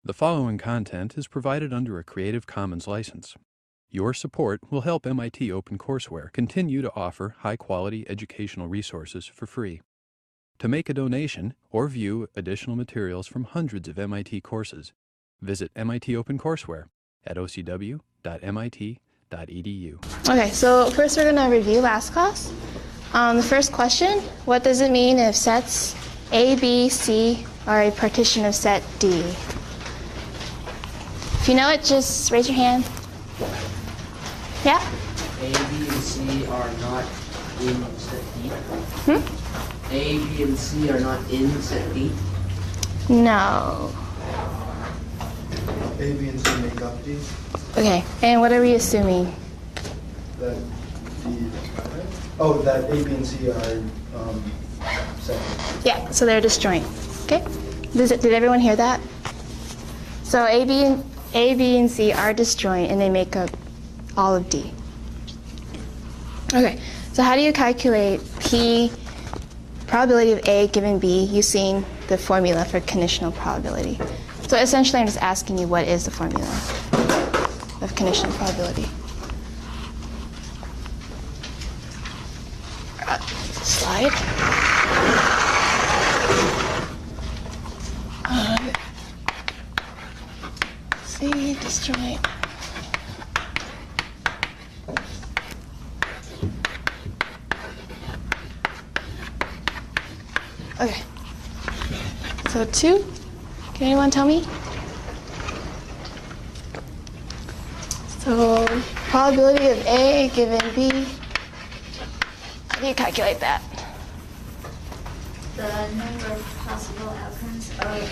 The following content is provided under a Creative Commons license. Your support will help MIT OpenCourseware continue to offer high-quality educational resources for free. To make a donation or view additional materials from hundreds of MIT courses, visit MIT OpenCourseware at ocw.mit.edu. Okay, so first we're going to review last class. The first question, what does it mean if sets A, B, C are a partition of set D? If you know it, just raise your hand. Yeah? A, B, and C are not in set D. A, B, and C are not in set D. No. A, B, and C make up D. Okay, and what are we assuming? That that A, B, and C are set. Yeah, so they're disjoint. Okay? Did everyone hear that? So A, B, and C are disjoint, and they make up all of D. Okay, so how do you calculate P, probability of A given B, using the formula for conditional probability? So essentially, I'm just asking you, what is the formula of conditional probability? Slide. C, disjoint. Okay. So 2. Can anyone tell me? So probability of A given B. How do you calculate that? The number of possible outcomes of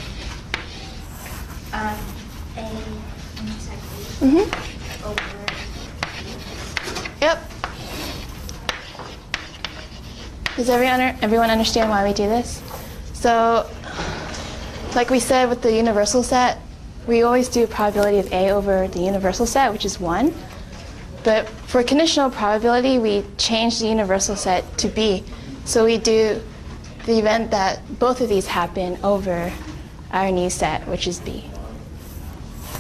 A intersect B over. Yep. Does everyone understand why we do this? So, like we said with the universal set, we always do probability of A over the universal set, which is 1. But for conditional probability, we change the universal set to B. So we do the event that both of these happen over our new set, which is B.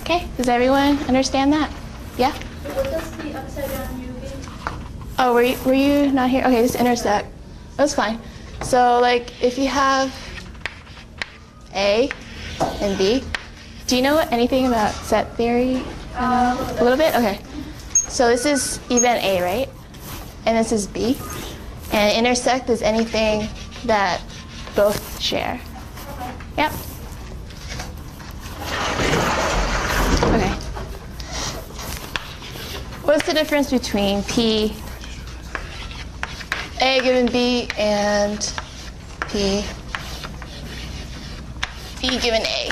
Okay, does everyone understand that? Yeah? What does the upside down U be? Oh, were you not here? Okay, just intersect. That's fine. So, like, if you have A and B, do you know anything about set theory? A little bit? Okay. So this is event A, right? And this is B. And intersect is anything that both share. Yep. Okay. What's the difference between P, A given B, and P, B given A?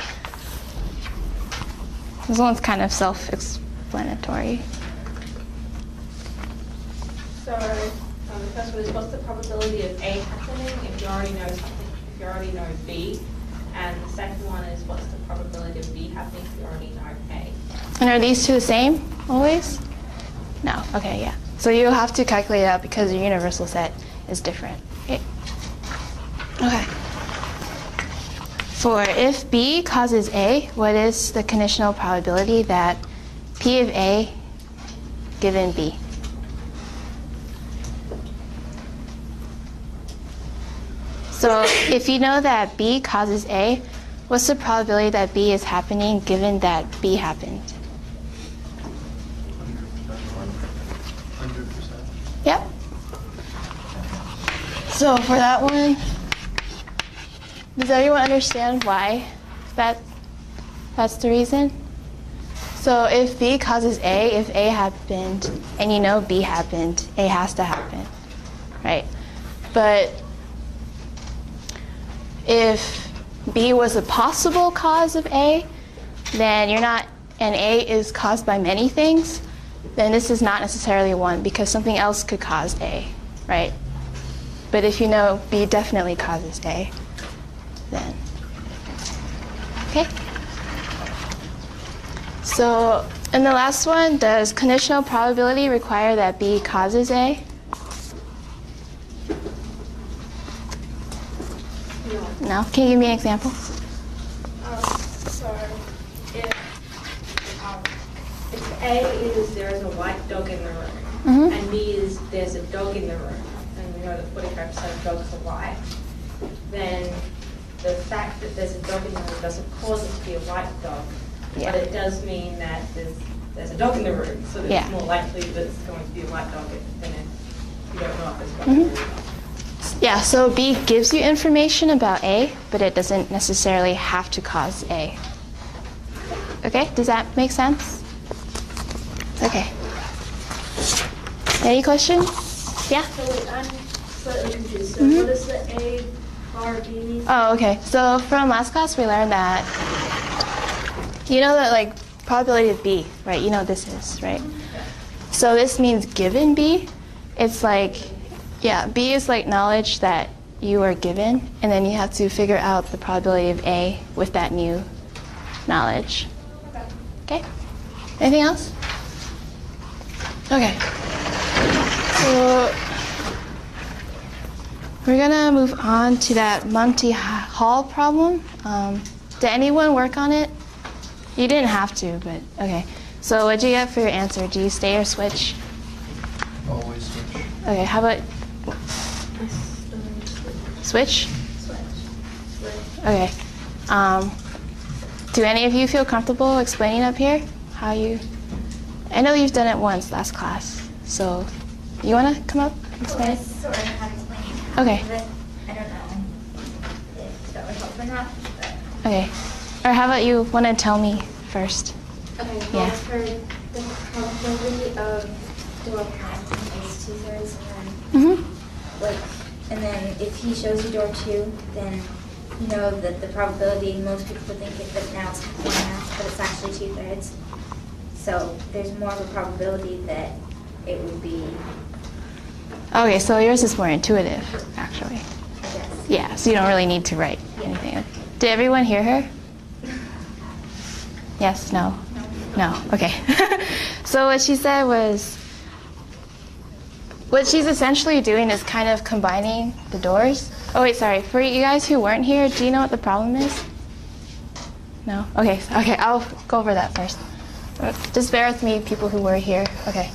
This one's kind of self-explanatory. So the first one is, what's the probability of A happening if you already know something, if you already know B? And the second one is, what's the probability of B happening if you already know A? And are these two the same always? No. Okay, yeah. So you'll have to calculate it out because your universal set is different. Okay. For if B causes A, what is the conditional probability that P of A given B? So if you know that B causes A, what's the probability that B is happening given that B happened? 100%. Yep. So for that one, does everyone understand why that's the reason? So if B causes A, if A happened, and you know B happened, A has to happen, right? But if B was a possible cause of A, then and A is caused by many things, then this is not necessarily one because something else could cause A, right? But if you know B definitely causes A, then, okay? So, in the last one, does conditional probability require that B causes A? No. No? Can you give me an example? So if A is there is a white dog in the room, Mhm. and B is there's a dog in the room, and we know that 45% of dogs are white, then the fact that there's a dog in the room doesn't cause it to be a white dog, Yeah. but it does mean that there's a dog in the room, so that Yeah. it's more likely that it's going to be a white dog than if you don't know if there's a dog Mm-hmm. in the room. Yeah, so B gives you information about A, but it doesn't necessarily have to cause A. Okay, does that make sense? Okay. Any questions? Yeah? So I'm slightly confused. So what does the A bar B mean? Oh, okay. So from last class, we learned that, you know that like probability of B, right? You know what this is, right? So this means given B. It's like, yeah, B is like knowledge that you are given, and then you have to figure out the probability of A with that new knowledge. Okay? Anything else? Okay. So we're gonna move on to that Monty Hall problem. Did anyone work on it? You didn't have to, but okay. So what'd you get for your answer? Do you stay or switch? Always switch. Okay, how about switch? Okay. Do any of you feel comfortable explaining up here how you? I know you've done it once last class, so you want to come up and explain? I sort of know how to explain it. Okay. But I don't know if that would help or not. But. Okay. Or how about you want to tell me first? Okay, well, Yeah. for the probability of door passing is 2/3, and then if he shows you door 2, then you know that the probability, most people would think it, that now it's 1/2, but it's actually 2/3. So there's more of a probability that it would be, Okay, so yours is more intuitive, actually. I guess. Yeah, so you don't really need to write anything. Did everyone hear her? Yes, no? No, okay. So what she said was, what she's essentially doing is kind of combining the doors. Oh wait, sorry, for you guys who weren't here, do you know what the problem is? No? Okay, I'll go over that first. Just bear with me, people who were here. Okay.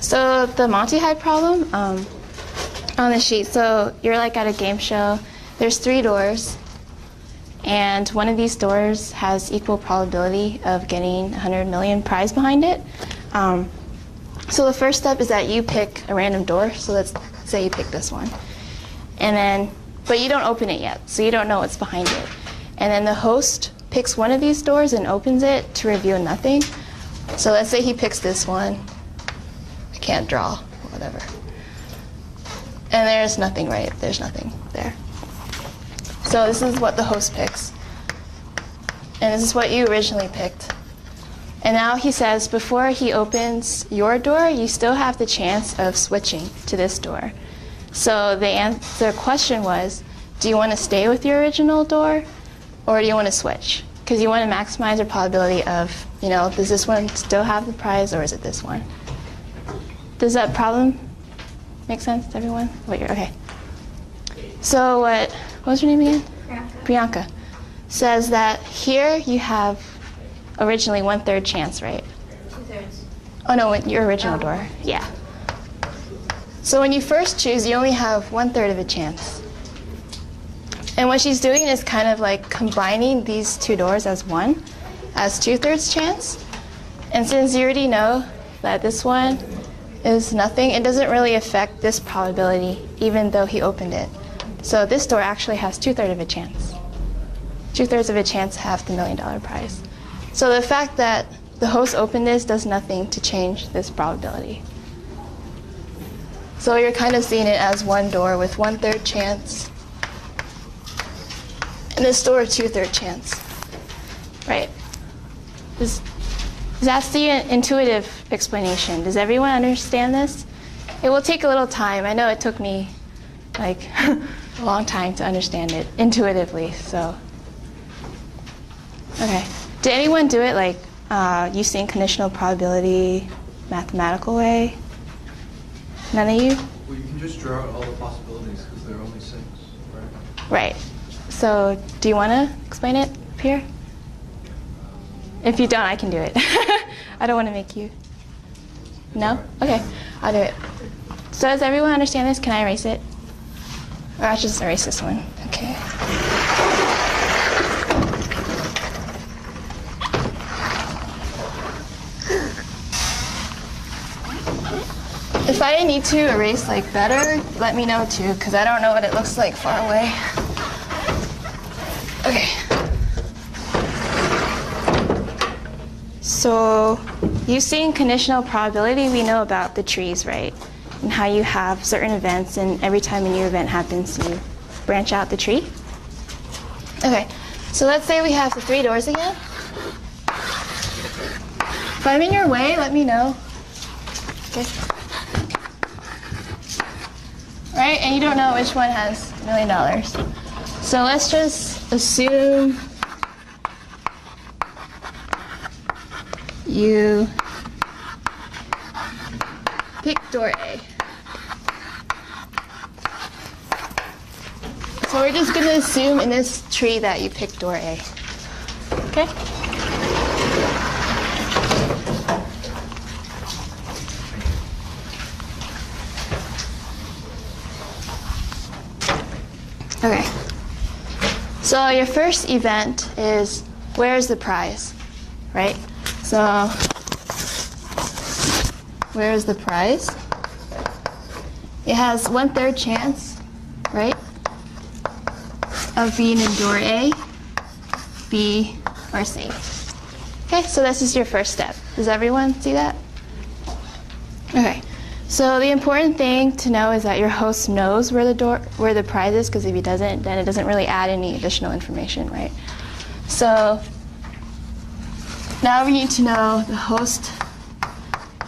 So the Monty High problem on the sheet, so you're like at a game show, there's 3 doors, and one of these doors has equal probability of getting 100 million prize behind it. So the first step is that you pick a random door, so let's say you pick this one. And then, but you don't open it yet, so you don't know what's behind it. And then the host picks one of these doors and opens it to reveal nothing. So let's say he picks this one. I can't draw, whatever. And there's nothing, right? There's nothing there. So this is what the host picks. And this is what you originally picked. And now he says before he opens your door, you still have the chance of switching to this door. So the question was, do you want to stay with your original door or do you want to switch? Because you want to maximize your probability of, you know, does this one still have the prize or is it this one? Does that problem make sense to everyone? Okay. So what was your name again? Priyanka. Says that here you have originally 1/3 chance, right? 2/3. Oh no, your original door. Yeah. So when you first choose, you only have 1/3 of a chance. And what she's doing is kind of like combining these 2 doors as one, as 2/3 chance. And since you already know that this one is nothing, it doesn't really affect this probability, even though he opened it. So this door actually has 2/3 of a chance. 2/3 of a chance to have the $1 million prize. So the fact that the host opened this does nothing to change this probability. So you're kind of seeing it as one door with 1/3 chance, and this door 2/3 chance, right? That's the intuitive explanation. Does everyone understand this? It will take a little time. I know it took me like a long time to understand it intuitively, so. Okay. Did anyone do it like using conditional probability, mathematical way? None of you? Well, you can just draw out all the possibilities because there are only 6, right? Right. So do you want to explain it up here? If you don't, I can do it. I don't want to make you. No? Okay, I'll do it. So does everyone understand this? Can I erase it? Or I'll just erase this one. Okay. If I need to erase like better, let me know too, because I don't know what it looks like far away. Okay. So using conditional probability, we know about the trees, right? And how you have certain events, and every time a new event happens, you branch out the tree. Okay, so let's say we have the 3 doors again. If I'm in your way, let me know. Okay. Right, and you don't know which one has $1 million. So let's just assume you pick door A. So we're just going to assume in this tree that you pick door A. Okay? Okay. So your first event is, where's the prize, right? So where's the prize? It has 1/3 chance, right, of being in door A, B, or C. Okay, so this is your first step. Does everyone see that? Okay. So the important thing to know is that your host knows where the prize is, because if he doesn't, then it doesn't really add any additional information, right? So now we need to know the host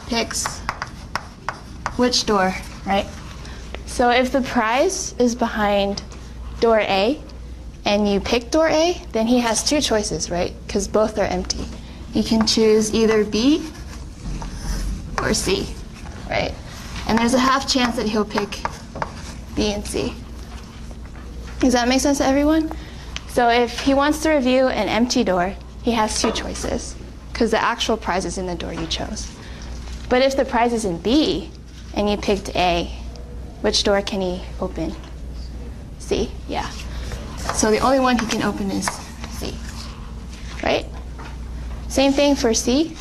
picks which door, right? So if the prize is behind door A and you pick door A, then he has 2 choices, right? Because both are empty. He can choose either B or C, right? And there's a half chance that he'll pick B and C. Does that make sense to everyone? So if he wants to review an empty door, he has 2 choices, because the actual prize is in the door you chose. But if the prize is in B and you picked A, which door can he open? C, yeah. So the only one he can open is C, right? Same thing for C.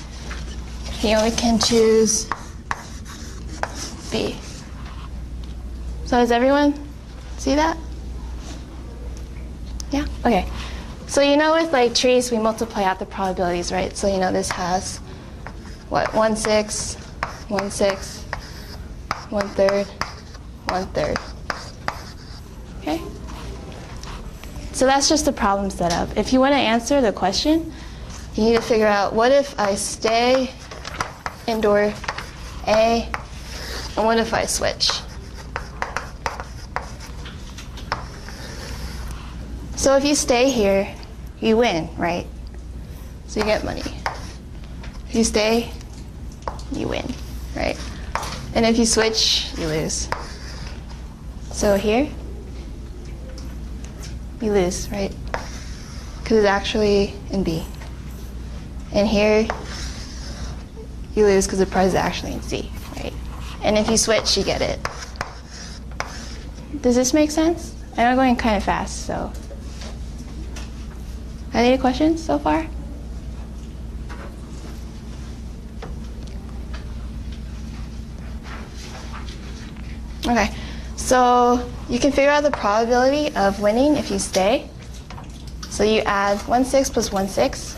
He only can choose B. So does everyone see that? Yeah? Okay. So you know with like trees, we multiply out the probabilities, right? So you know this has, what, 1/6, 1/6, 1/3, 1/3. Okay? So that's just the problem setup. If you want to answer the question, you need to figure out, what if I stay in door A, and what if I switch? So if you stay here, you win, right? So you get money. If you stay, you win, right? And if you switch, you lose. So here, you lose, right? Because it's actually in B. And here, you lose because the prize is actually in C, right? And if you switch, you get it. Does this make sense? I'm going kind of fast, so. Any questions so far? Okay, so you can figure out the probability of winning if you stay. So you add 1/6 plus 1/6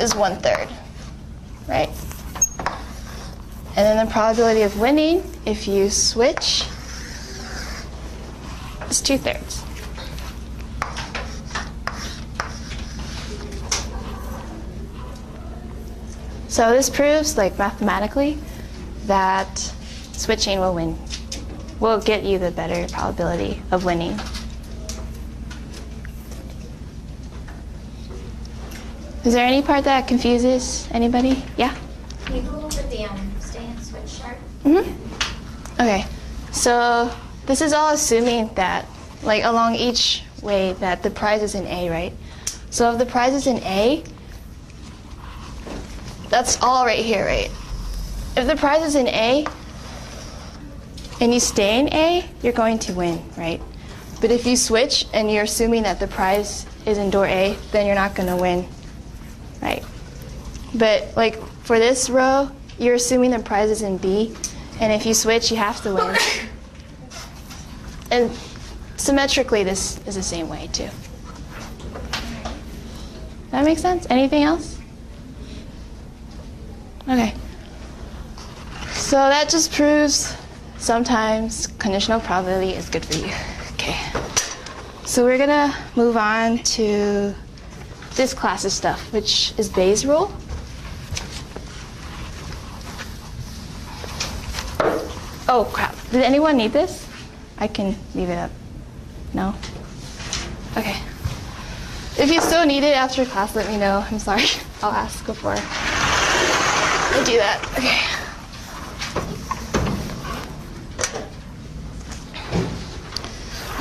is 1/3, right? And then the probability of winning if you switch is 2/3. So this proves, like mathematically, that switching will get you the better probability of winning. Is there any part that confuses anybody? Yeah? Can you go over the stay and switch chart? Mm-hmm. Okay, so this is all assuming that, like along each way, that the prize is in A, right? So if the prize is in A, that's all right here, right? If the prize is in A, and you stay in A, you're going to win, right? But if you switch and you're assuming that the prize is in door A, then you're not going to win, right? But like for this row, you're assuming the prize is in B, and if you switch, you have to win. And symmetrically, this is the same way too. That makes sense? Anything else? Okay. So that just proves sometimes conditional probability is good for you. Okay. So we're gonna move on to this class of stuff, which is Bayes' rule. Oh crap, did anyone need this? I can leave it up. No? Okay. If you still need it after class, let me know. I'm sorry, I'll ask before I do that. Okay.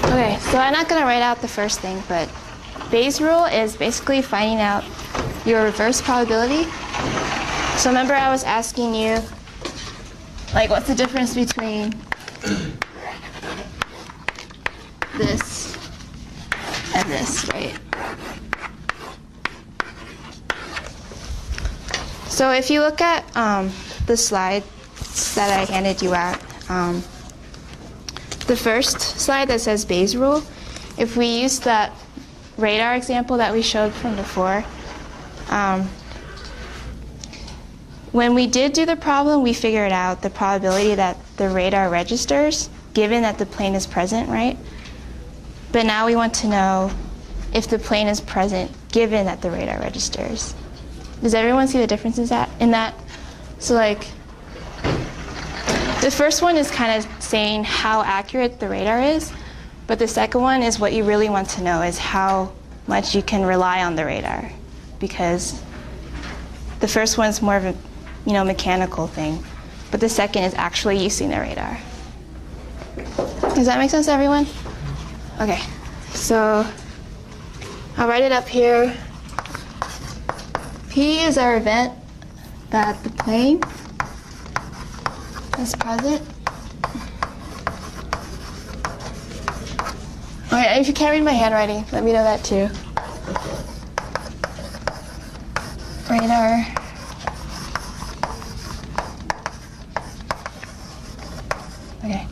Okay, so I'm not gonna write out the first thing, but Bayes' rule is basically finding out your reverse probability. So remember I was asking you, like, what's the difference between this and this, right? So if you look at the slide that I handed you out, the first slide that says Bayes' rule, if we use that radar example that we showed from before, when we did do the problem, we figured out the probability that the radar registers, given that the plane is present, right? But now we want to know if the plane is present, given that the radar registers. Does everyone see the differences in that? So like, the first one is kind of saying how accurate the radar is, but the second one is what you really want to know is how much you can rely on the radar, because the first one is more of a mechanical thing, but the second is actually using the radar. Does that make sense to everyone? Okay, so I'll write it up here. P is our event that the plane is present. Okay, if you can't read my handwriting, let me know that too. Radar. Okay.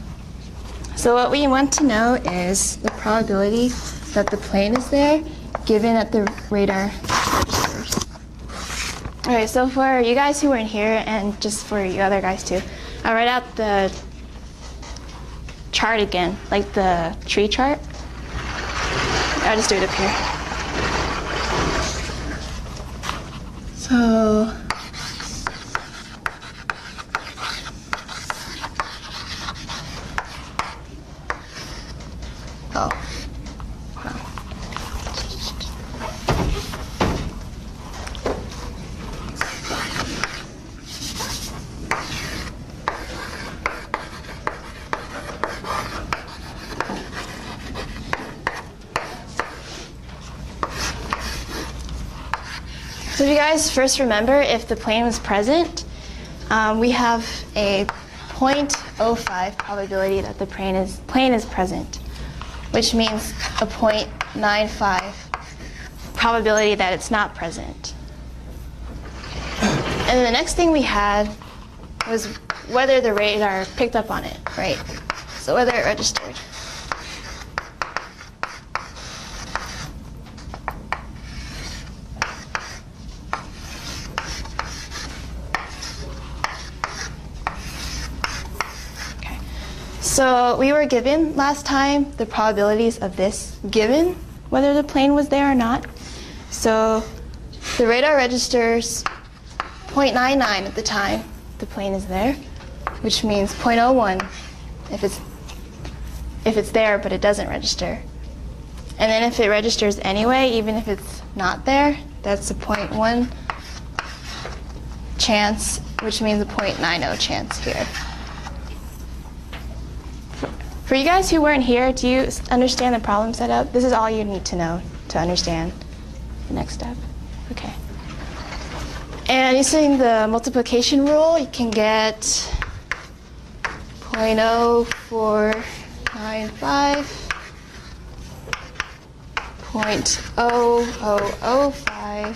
So what we want to know is the probability that the plane is there, given that the radar registers. Okay, so for you guys who weren't here, and just for you other guys too, I'll write out the chart again, like the tree chart. I'll just do it up here. So, So if you guys first remember, if the plane was present, we have a 0.05 probability that the plane is present, which means a 0.95 probability that it's not present. And then the next thing we had was whether the radar picked up on it, right? So whether it registered. So we were given last time the probabilities of this given whether the plane was there or not. So the radar registers 0.99 at the time the plane is there, which means 0.01 if it's there but it doesn't register. And then if it registers anyway, even if it's not there, that's a 0.1 chance, which means a 0.90 chance here. For you guys who weren't here, do you understand the problem setup? This is all you need to know to understand the next step. Okay. And using the multiplication rule, you can get 0.0495, 0.0005,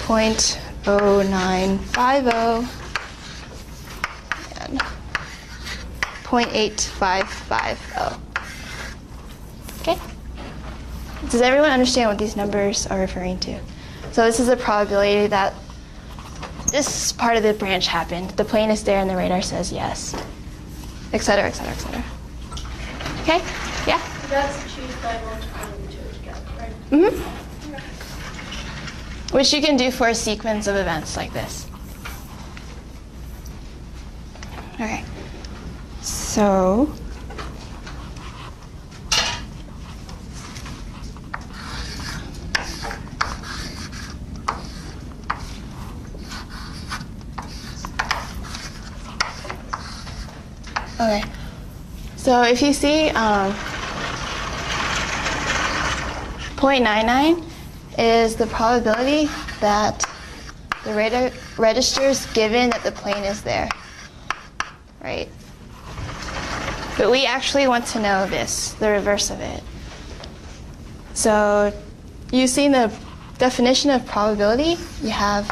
0.0950, and 0.8550. Okay? Does everyone understand what these numbers are referring to? So this is a probability that this part of the branch happened. The plane is there and the radar says yes, et cetera, et cetera, et cetera. Okay? Yeah? That's achieved by multiplying the two together, right? Mm-hmm. Which you can do for a sequence of events like this. Okay. So okay. So if you see 0.99 is the probability that the radar registers given that the plane is there, right? But we actually want to know this, the reverse of it. So using the definition of probability, you have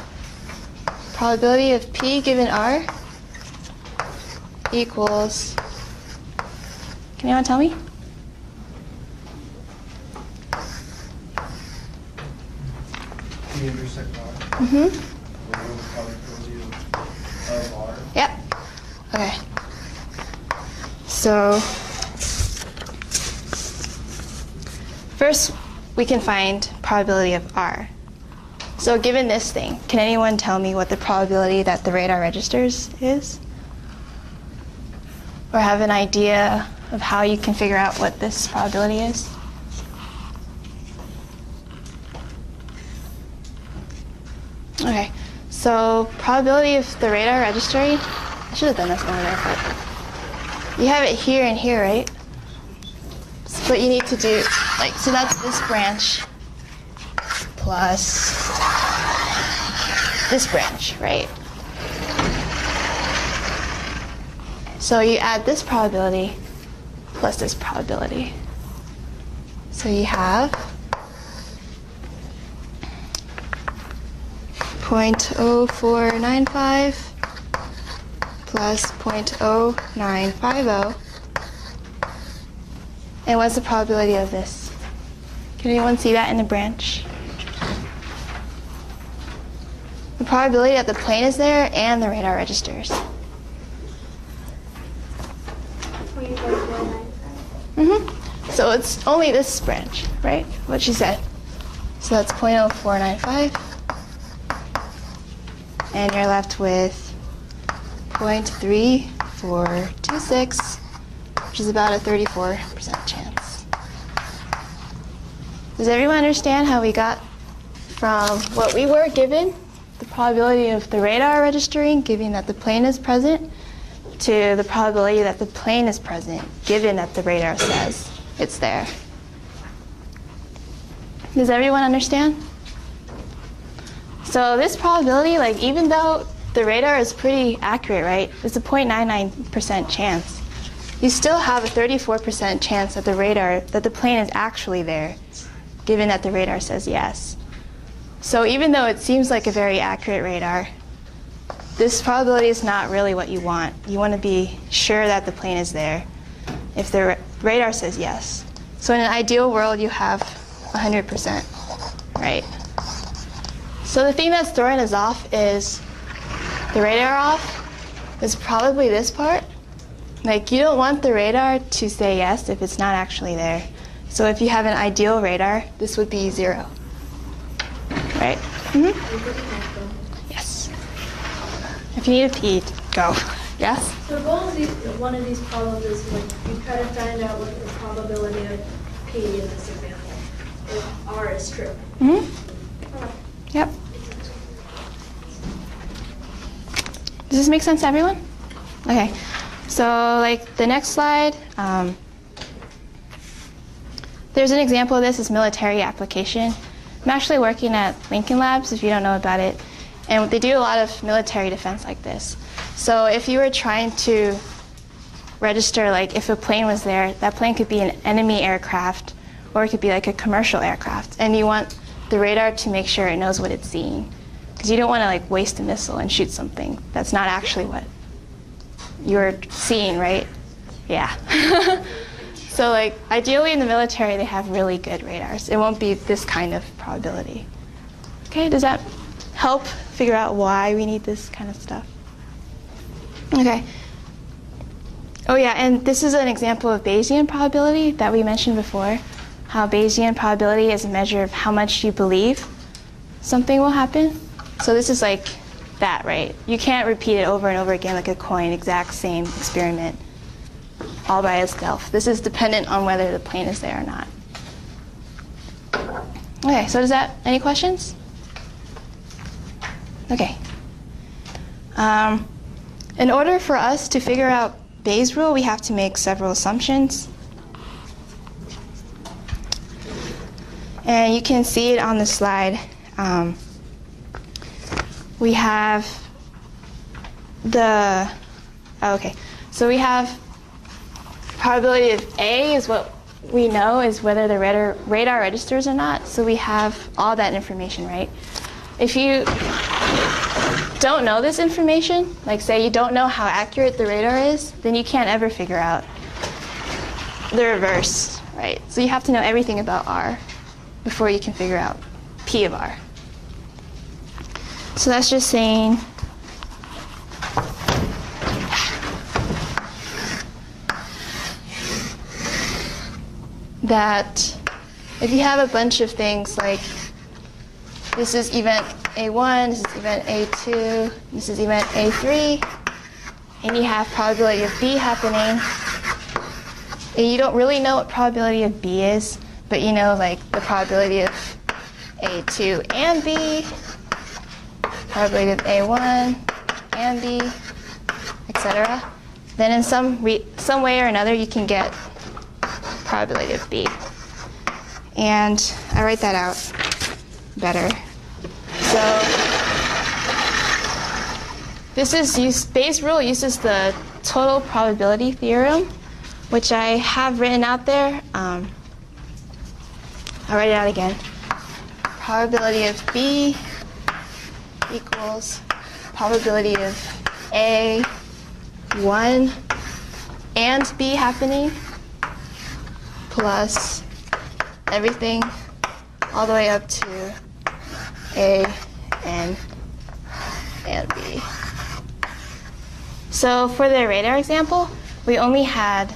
probability of P given R equals, can anyone tell me? P intersect R. Mm-hmm. What are the probability of R? Yep. Okay. So first we can find probability of R. So given this thing, can anyone tell me what the probability that the radar registers is? Or have an idea of how you can figure out what this probability is? Okay, so probability of the radar registering, I should have done this over there, but you have it here and here, right? So what you need to do, like, so that's this branch plus this branch, right? So you add this probability plus this probability. So you have 0.0495 plus 0.0950. And what's the probability of this? Can anyone see that in the branch? The probability that the plane is there and the radar registers. Mm-hmm. So it's only this branch, right? What she said. So that's 0.0495. And you're left with 0.3426, which is about a 34% chance. Does everyone understand how we got from what we were given, the probability of the radar registering, given that the plane is present, to the probability that the plane is present, given that the radar says it's there? Does everyone understand? So this probability, like, even though the radar is pretty accurate, right? It's a 0.99% chance. You still have a 34% chance that the plane is actually there, given that the radar says yes. So even though it seems like a very accurate radar, this probability is not really what you want. You want to be sure that the plane is there if the radar says yes. So in an ideal world, you have 100%, right? So the thing that's throwing us off is the radar off is probably this part. Like, you don't want the radar to say yes if it's not actually there. So if you have an ideal radar, this would be 0. Right? Mm-hmm. Yes. If you need a pee, go. Yes? So the goal of one of these problems is like you try to find out what the probability of P in this example, if R is true. Mm-hmm. Yep. Does this make sense to everyone? Okay. So, like, the next slide, there's an example of this, is military application. I'm actually working at Lincoln Labs, if you don't know about it, and they do a lot of military defense like this. So if you were trying to register, like if a plane was there, that plane could be an enemy aircraft, or it could be like a commercial aircraft, and you want the radar to make sure it knows what it's seeing. Because you don't want to like waste a missile and shoot something that's not actually what you're seeing, right? Yeah. So like ideally in the military they have really good radars. It won't be this kind of probability. Okay, does that help figure out why we need this kind of stuff? Okay. Oh yeah, and this is an example of Bayesian probability that we mentioned before. How Bayesian probability is a measure of how much you believe something will happen. So this is like that, right? You can't repeat it over and over again like a coin, exact same experiment, all by itself. This is dependent on whether the plane is there or not. Okay, so any questions? Okay. In order for us to figure out Bayes' rule, we have to make several assumptions. And you can see it on the slide. We have so we have probability of A is what we know is whether the radar registers or not. So we have all that information, right? If you don't know this information, like say you don't know how accurate the radar is, then you can't ever figure out the reverse, right? So you have to know everything about R before you can figure out P of R. So that's just saying that if you have a bunch of things like this is event A1, this is event A2, this is event A3, and you have probability of B happening, and you don't really know what probability of B is, but you know like the probability of A2 and B, probability of A1 and B, etc. Then in some way or another you can get probability of B. And I write that out better. So Bayes' rule uses the total probability theorem, which I have written out there. I'll write it out again. Probability of B equals probability of A1 and B happening plus everything all the way up to A and B. So for the radar example, we only had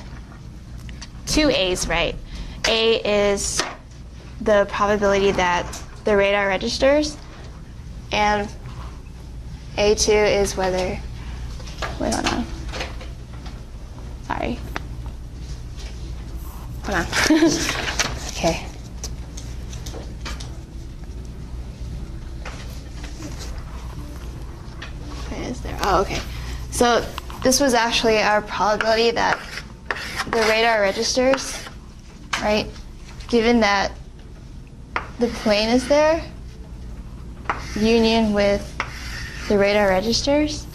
two A's, right? A is the probability that the radar registers, and A2 is whether, wait, hold on. Sorry. Hold on. Okay. Where is there? Oh, okay. So this was actually our probability that the radar registers, right? Given that the plane is there, union with the radar registers,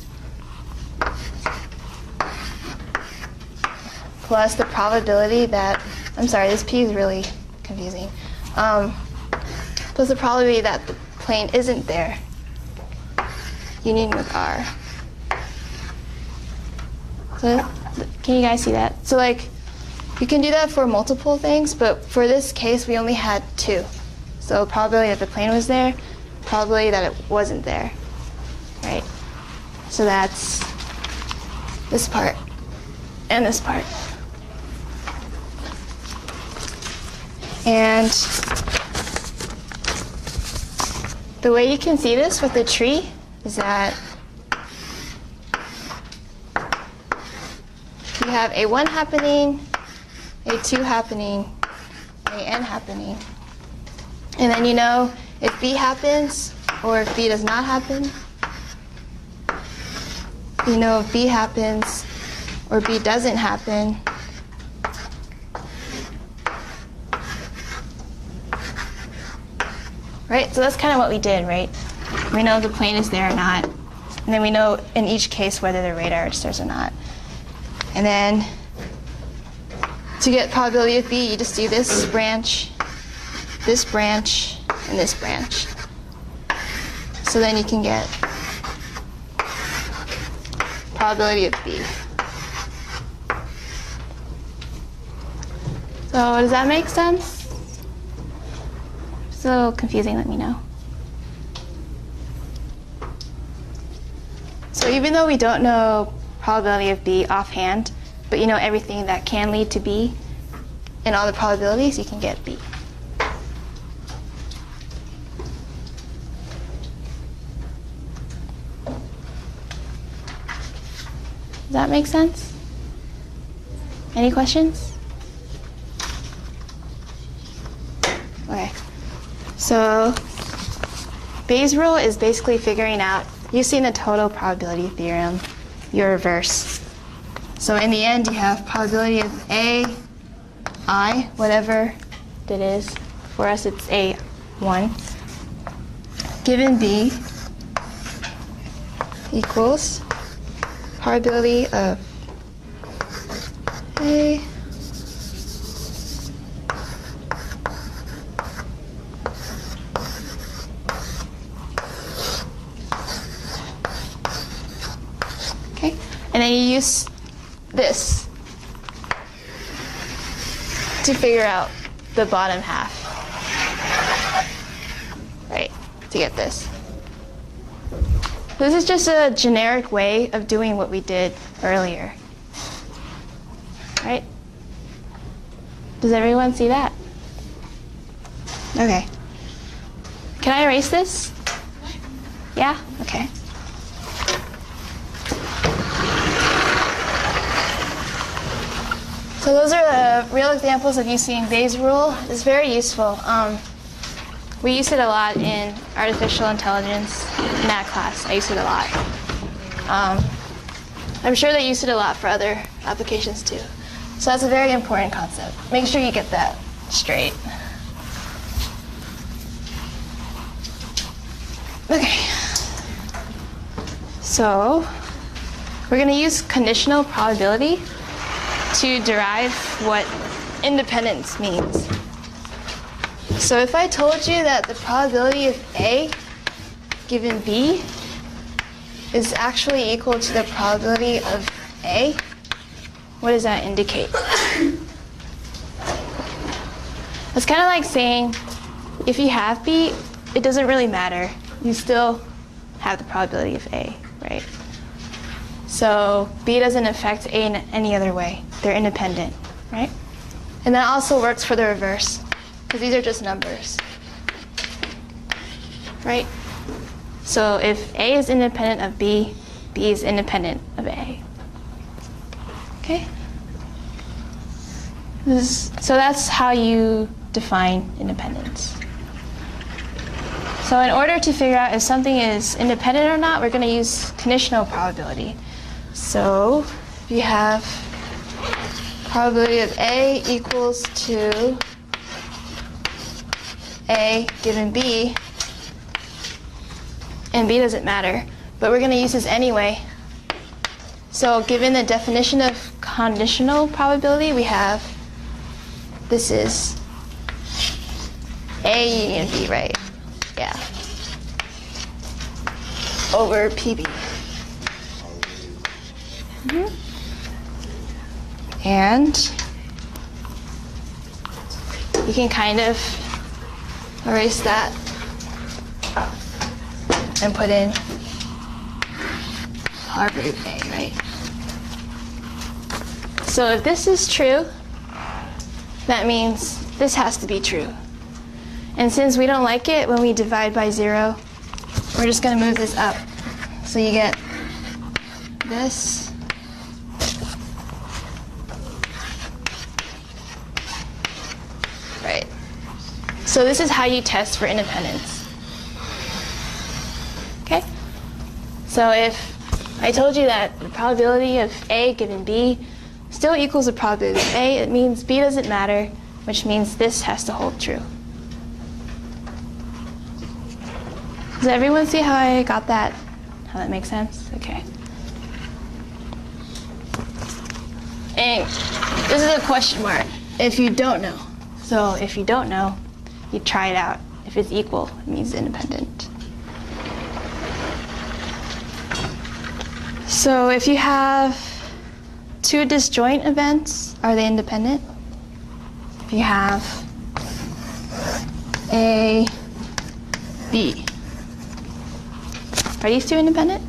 plus the probability that, I'm sorry, this P is really confusing, plus the probability that the plane isn't there, union with R. So can you guys see that? So like, you can do that for multiple things, but for this case, we only had two. So probability that the plane was there, probability that it wasn't there, right? So that's this part and this part. And the way you can see this with the tree is that you have A1 happening, A2 happening, AN happening. And then you know if B happens or if B does not happen. You know if B happens or B doesn't happen. right? So that's kind of what we did, right? We know if the plane is there or not. And then we know in each case whether the radar registers or not. And then to get probability of B, you just do this branch, and this branch. So then you can get probability of B. So does that make sense? If it's a little confusing, let me know. So even though we don't know probability of B offhand, but you know everything that can lead to B and all the probabilities, you can get B. Does that make sense? Any questions? Okay. So Bayes' rule is basically figuring out, using the total probability theorem, your reverse. So in the end, you have probability of A, I, whatever it is. For us, it's A1. Given B equals probability of A okay, and then you use this to figure out the bottom half, right, to get this. This is just a generic way of doing what we did earlier, right? Does everyone see that? Okay. Can I erase this? Yeah? Okay. So those are the real examples of using Bayes' rule. It's very useful. We use it a lot in artificial intelligence in that class. I use it a lot. I'm sure they use it a lot for other applications too. So that's a very important concept. Make sure you get that straight. Okay. So we're going to use conditional probability to derive what independence means. So if I told you that the probability of A given B is actually equal to the probability of A, what does that indicate? It's kind of like saying if you have B, it doesn't really matter. You still have the probability of A, right? So B doesn't affect A in any other way. They're independent, right? And that also works for the reverse, because these are just numbers, right? So if A is independent of B, B is independent of A. Okay? So that's how you define independence. So in order to figure out if something is independent or not, we're going to use conditional probability. So if you have probability of A equals to A given B, and B doesn't matter, but we're going to use this anyway. So given the definition of conditional probability, we have, this is A union B, right? Yeah. Over PB. And you can kind of erase that and put in R root A, right? So if this is true, that means this has to be true. And since we don't like it when we divide by 0, we're just going to move this up. So you get this. Right. So this is how you test for independence. Okay? So if I told you that the probability of A given B still equals the probability of A, it means B doesn't matter, which means this has to hold true. Does everyone see how I got that? How that makes sense? Okay. And this is a question mark if you don't know. So if you don't know, you try it out. If it's equal, it means independent. So if you have two disjoint events, are they independent? If you have A, B, are these two independent?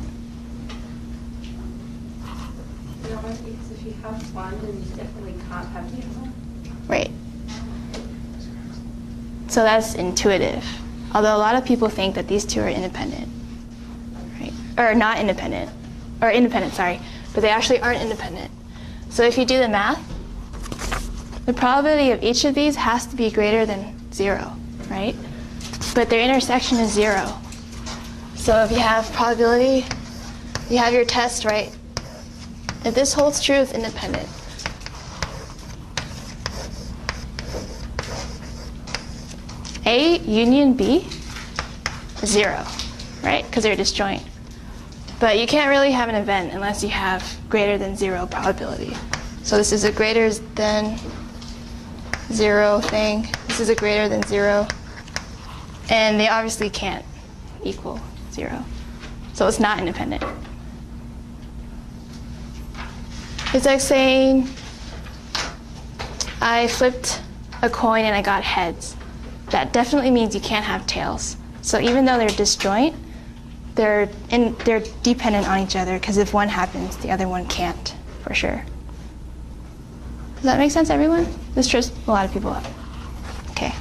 No, because if you have one, then you definitely can't have the other. Right. So that's intuitive. Although a lot of people think that these two are independent, right? Or not independent, or independent, sorry, but they actually aren't independent. So if you do the math, the probability of each of these has to be greater than 0, right? But their intersection is 0. So if you have probability, you have your test, right? If this holds true, it's independent. A union B is 0, right? Because they're disjoint. But you can't really have an event unless you have greater than 0 probability. So this is a greater than 0 thing. This is a greater than 0. And they obviously can't equal 0. So it's not independent. It's like saying I flipped a coin and I got heads. That definitely means you can't have tails. So even though they're disjoint, they're dependent on each other, because if one happens, the other one can't, for sure. Does that make sense, everyone? This trips a lot of people up. Okay.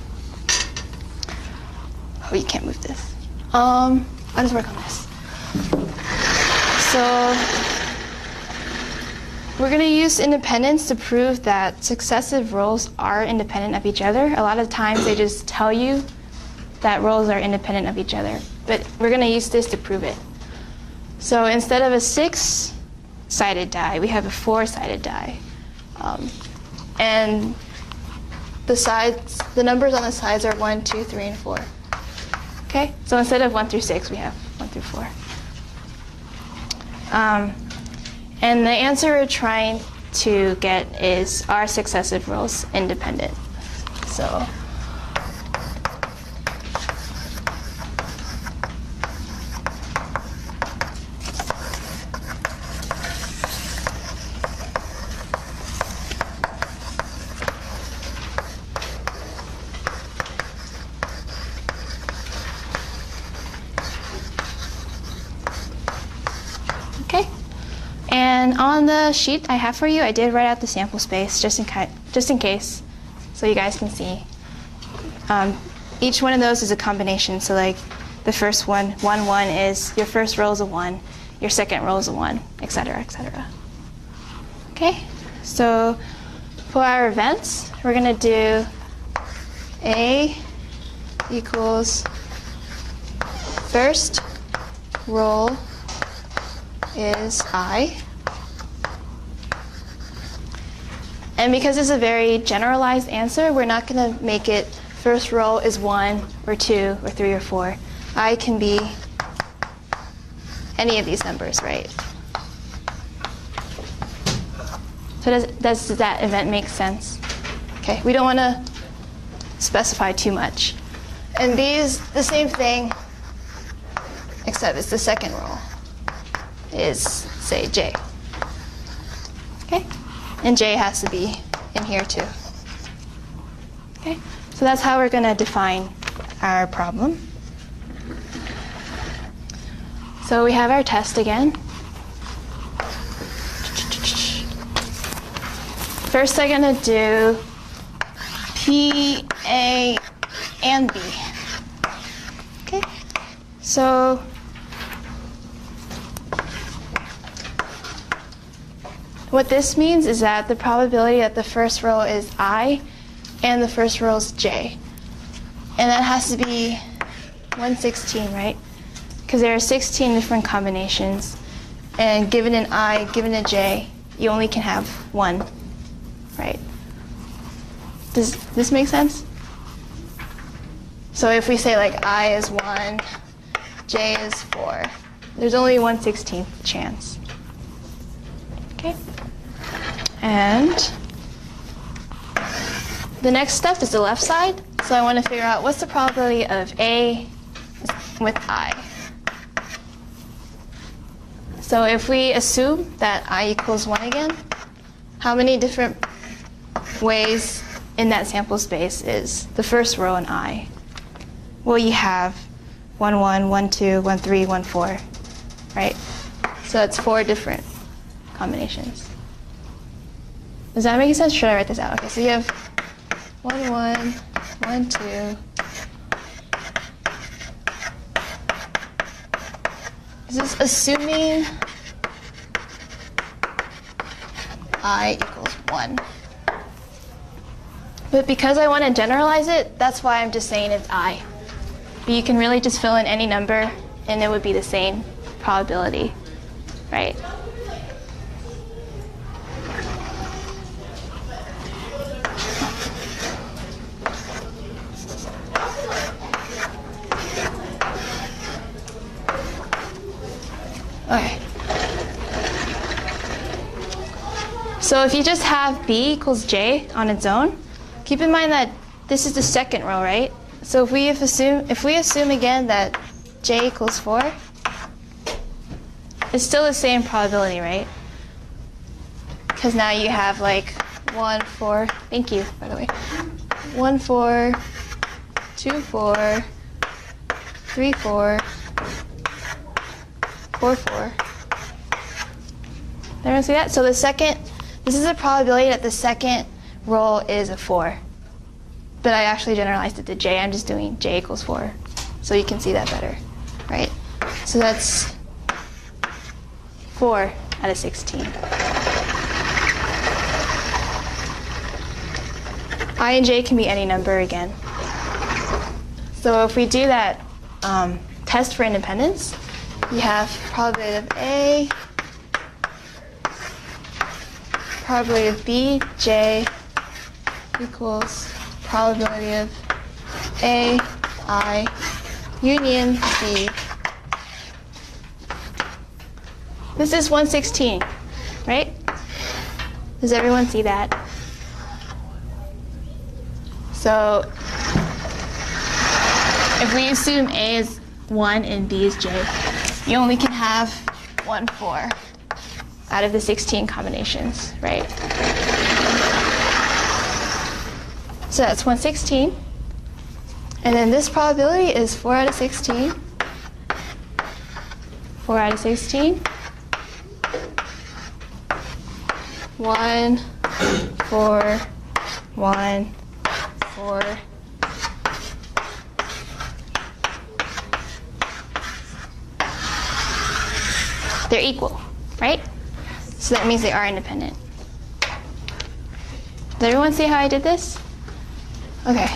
Oh, you can't move this. I'll just work on this. So we're going to use independence to prove that successive rows are independent of each other. A lot of times they just tell you that rows are independent of each other. But we're going to use this to prove it. So instead of a 6-sided die, we have a 4-sided die. And the numbers on the sides are 1, 2, 3, and 4. Okay? So instead of 1 through 6, we have 1 through 4. And the answer we're trying to get is, are successive rows independent? So okay. And on the sheet I have for you, I did write out the sample space just in case, so you guys can see. Each one of those is a combination. So like the first one, 1, 1 is your first row is a 1, your second row is a 1, etc., etc. Okay. So for our events, we're going to do A equals first row is I. And because it's a very generalized answer, we're not going to make it first row is 1 or 2 or 3 or 4. I can be any of these numbers, right? So does that event make sense? Okay, we don't want to specify too much. And these, the same thing, except it's the second row, is, say, J. Okay? And J has to be in here too. Okay? So that's how we're going to define our problem. So we have our test again. First I'm going to do P, A, and B. Okay? So what this means is that the probability that the first row is I and the first row is J. And that has to be 1/16, right? Because there are 16 different combinations. And given an I, given a J, you only can have one, right? Does this make sense? So if we say like I is 1, J is 4. There's only 1/16th chance. Okay? And the next step is the left side. So I want to figure out what's the probability of A with I. So if we assume that I equals 1 again, how many different ways in that sample space is the first row in I? Well, you have 1, 1, 1, 2, 1, 3, 1, 4, right? So that's 4 different combinations. Does that make sense? Should I write this out? Okay, so you have 1, 1, 1, 2. Is this assuming I equals 1? But because I want to generalize it, that's why I'm just saying it's I. But you can really just fill in any number and it would be the same probability, right? Okay. So if you just have B equals J on its own, keep in mind that this is the second row, right? So if we assume again that J equals 4, it's still the same probability, right? Because now you have like 1, 4, thank you, by the way. 1, 4, 2, 4, 3, 4, 4, 4. Everyone see that? So this is a probability that the second row is a 4. But I actually generalized it to J. I'm just doing J equals 4. So you can see that better, right? So that's 4 out of 16. I and J can be any number again. So if we do that test for independence, you have probability of A, probability of B, J equals probability of A, I, union B. This is 1/16, right? Does everyone see that? So if we assume A is 1 and B is J, you only can have 1, 4 out of the 16 combinations, right? So that's 1/16. And then this probability is 4 out of 16. 4 out of 16. 1, 4, 1, 4. They're equal, right? So that means they are independent. Does everyone see how I did this? Okay.